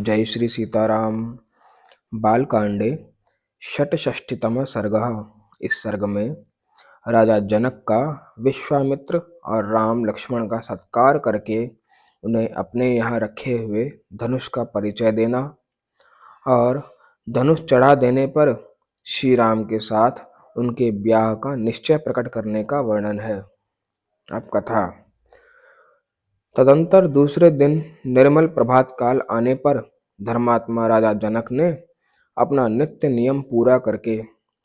जय श्री सीताराम। बालकांडे षट्षष्टितमः सर्गः। इस सर्ग में राजा जनक का विश्वामित्र और राम लक्ष्मण का सत्कार करके उन्हें अपने यहाँ रखे हुए धनुष का परिचय देना और धनुष चढ़ा देने पर श्री राम के साथ उनके ब्याह का निश्चय प्रकट करने का वर्णन है। अब कथा। तदंतर दूसरे दिन निर्मल प्रभात काल आने पर धर्मात्मा राजा जनक ने अपना नित्य नियम पूरा करके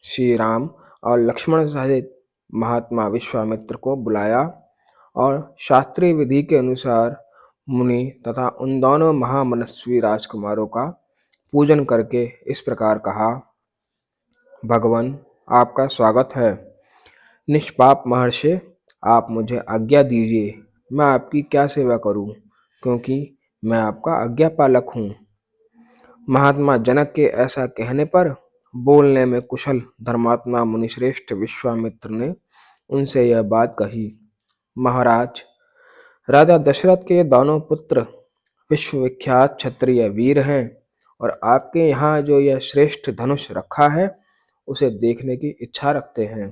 श्री राम और लक्ष्मण सहित महात्मा विश्वामित्र को बुलाया और शास्त्रीय विधि के अनुसार मुनि तथा उन दोनों महामनस्वी राजकुमारों का पूजन करके इस प्रकार कहा। भगवान, आपका स्वागत है। निष्पाप महर्षि, आप मुझे आज्ञा दीजिए, मैं आपकी क्या सेवा करूं, क्योंकि मैं आपका आज्ञापालक हूं। महात्मा जनक के ऐसा कहने पर बोलने में कुशल धर्मात्मा मुनिश्रेष्ठ विश्वामित्र ने उनसे यह बात कही। महाराज, राजा दशरथ के दोनों पुत्र विश्वविख्यात क्षत्रिय वीर हैं और आपके यहाँ जो यह श्रेष्ठ धनुष रखा है उसे देखने की इच्छा रखते हैं।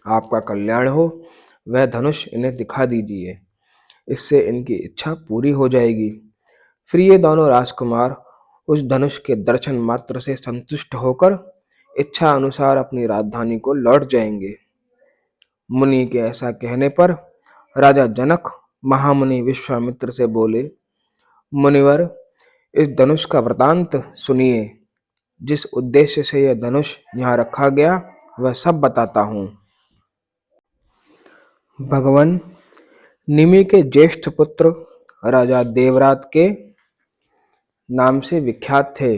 आपका कल्याण हो, वह धनुष इन्हें दिखा दीजिए, इससे इनकी इच्छा पूरी हो जाएगी। फिर ये दोनों राजकुमार उस धनुष के दर्शन मात्र से संतुष्ट होकर इच्छा अनुसार अपनी राजधानी को लौट जाएंगे। मुनि के ऐसा कहने पर राजा जनक महामुनि विश्वामित्र से बोले, मुनिवर, इस धनुष का वृतांत सुनिए। जिस उद्देश्य से यह धनुष यहाँ रखा गया वह सब बताता हूँ। भगवान, निमि के ज्येष्ठ पुत्र राजा देवरात के नाम से विख्यात थे।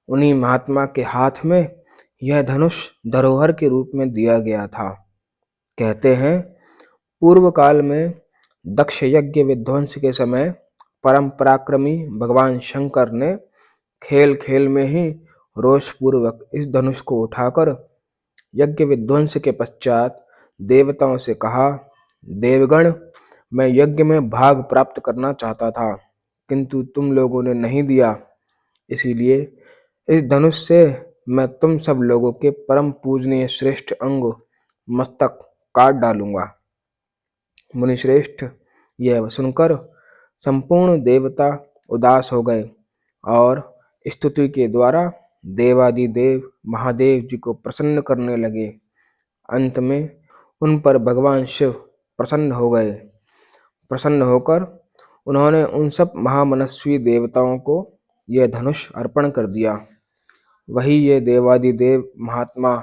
उन्हीं महात्मा के हाथ में यह धनुष धरोहर के रूप में दिया गया था। कहते हैं, पूर्व काल में दक्ष यज्ञ विध्वंस के समय परम पराक्रमी भगवान शंकर ने खेल खेल में ही रोषपूर्वक इस धनुष को उठाकर यज्ञ विध्वंस के पश्चात देवताओं से कहा, देवगण, मैं यज्ञ में भाग प्राप्त करना चाहता था, किंतु तुम लोगों ने नहीं दिया, इसीलिए इस धनुष से मैं तुम सब लोगों के परम पूजनीय श्रेष्ठ अंग मस्तक काट डालूंगा। मुनिश्रेष्ठ यह सुनकर संपूर्ण देवता उदास हो गए और स्तुति के द्वारा देवादिदेव महादेव जी को प्रसन्न करने लगे। अंत में उन पर भगवान शिव प्रसन्न हो गए। प्रसन्न होकर उन्होंने उन सब महामनस्वी देवताओं को यह धनुष अर्पण कर दिया। वही ये देवादिदेव महात्मा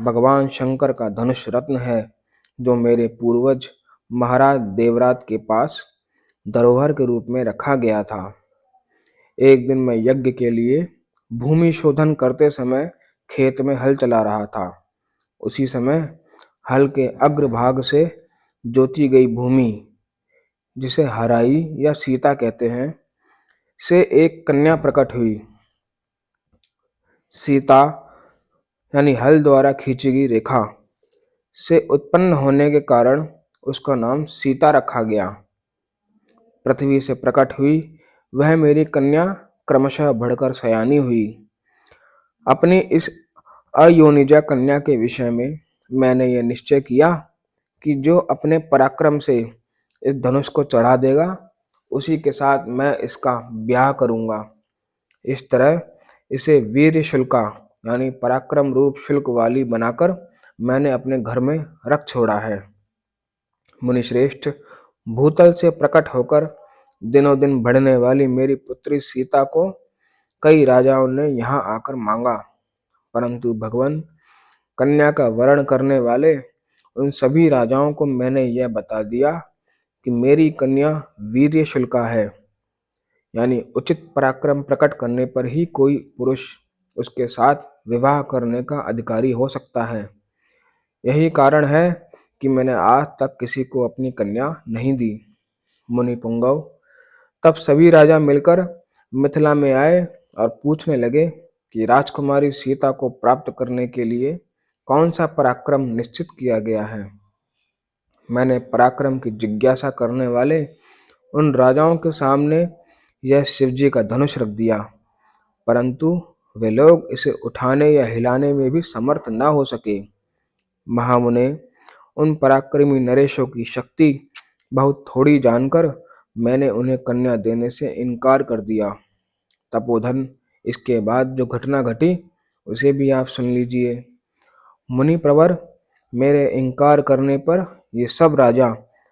भगवान शंकर का धनुष रत्न है, जो मेरे पूर्वज महाराज देवरात के पास धरोहर के रूप में रखा गया था। एक दिन मैं यज्ञ के लिए भूमि शोधन करते समय खेत में हल चला रहा था। उसी समय हल के अग्रभाग से जोती गई भूमि, जिसे हराई या सीता कहते हैं, से एक कन्या प्रकट हुई। सीता यानी हल द्वारा खींची गई रेखा से उत्पन्न होने के कारण उसका नाम सीता रखा गया। पृथ्वी से प्रकट हुई वह मेरी कन्या क्रमशः बढ़कर सयानी हुई। अपनी इस अयोनिजा कन्या के विषय में मैंने यह निश्चय किया कि जो अपने पराक्रम से इस धनुष को चढ़ा देगा उसी के साथ मैं इसका ब्याह करूंगा। इस तरह इसे वीर शुल्का यानी पराक्रम रूप शुल्क वाली बनाकर मैंने अपने घर में रख छोड़ा है। मुनिश्रेष्ठ, भूतल से प्रकट होकर दिनों दिन बढ़ने वाली मेरी पुत्री सीता को कई राजाओं ने यहाँ आकर मांगा, परंतु भगवान, कन्या का वरण करने वाले उन सभी राजाओं को मैंने यह बता दिया कि मेरी कन्या वीर्य शुल्का है, यानी उचित पराक्रम प्रकट करने पर ही कोई पुरुष उसके साथ विवाह करने का अधिकारी हो सकता है। यही कारण है कि मैंने आज तक किसी को अपनी कन्या नहीं दी। मुनि पुंगव, तब सभी राजा मिलकर मिथिला में आए और पूछने लगे कि राजकुमारी सीता को प्राप्त करने के लिए कौन सा पराक्रम निश्चित किया गया है। मैंने पराक्रम की जिज्ञासा करने वाले उन राजाओं के सामने यह शिवजी का धनुष रख दिया, परंतु वे लोग इसे उठाने या हिलाने में भी समर्थ न हो सके। महामुने, उन पराक्रमी नरेशों की शक्ति बहुत थोड़ी जानकर मैंने उन्हें कन्या देने से इनकार कर दिया। तपोधन, इसके बाद जो घटना घटी उसे भी आप सुन लीजिए। मुनि प्रवर, मेरे इनकार करने पर ये सब राजा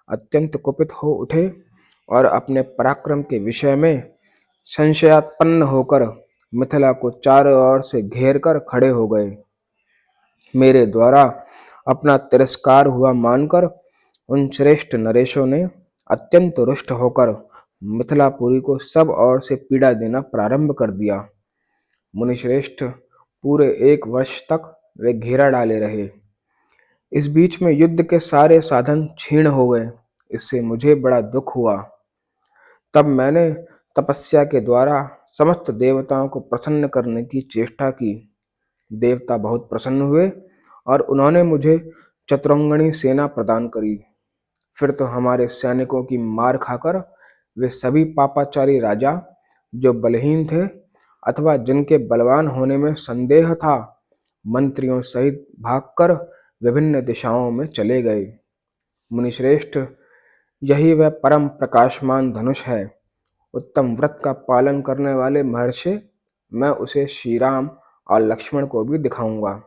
अत्यंत कुपित हो उठे और अपने पराक्रम के विषय में संशयात्पन्न होकर मिथिला को चारों ओर से घेर कर खड़े हो गए। मेरे द्वारा अपना तिरस्कार हुआ मानकर उन श्रेष्ठ नरेशों ने अत्यंत रुष्ट होकर मिथिलापुरी को सब ओर से पीड़ा देना प्रारंभ कर दिया। मुनिश्रेष्ठ, पूरे 1 वर्ष तक वे घेरा डाले रहे। इस बीच में युद्ध के सारे साधन क्षीण हो गए। इससे मुझे बड़ा दुख हुआ। तब मैंने तपस्या के द्वारा समस्त देवताओं को प्रसन्न करने की चेष्टा की। देवता बहुत प्रसन्न हुए और उन्होंने मुझे चतुरंगणी सेना प्रदान करी। फिर तो हमारे सैनिकों की मार खाकर वे सभी पापाचारी राजा जो बलहीन थे अथवा जिनके बलवान होने में संदेह था, मंत्रियों सहित भागकर विभिन्न दिशाओं में चले गए। मुनिश्रेष्ठ, यही वह परम प्रकाशमान धनुष है। उत्तम व्रत का पालन करने वाले महर्षि, मैं उसे श्री राम और लक्ष्मण को भी दिखाऊंगा।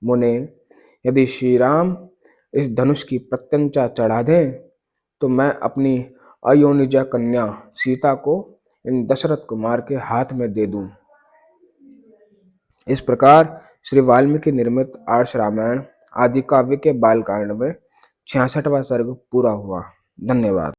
मुने, यदि श्री राम इस धनुष की प्रत्यंचा चढ़ा दें तो मैं अपनी अयोनिजा कन्या सीता को इन दशरथ कुमार के हाथ में दे दूं। इस प्रकार श्री वाल्मीकि निर्मित आर्ष रामायण आदि काव्य के बालकांड में 66वां सर्ग पूरा हुआ। धन्यवाद।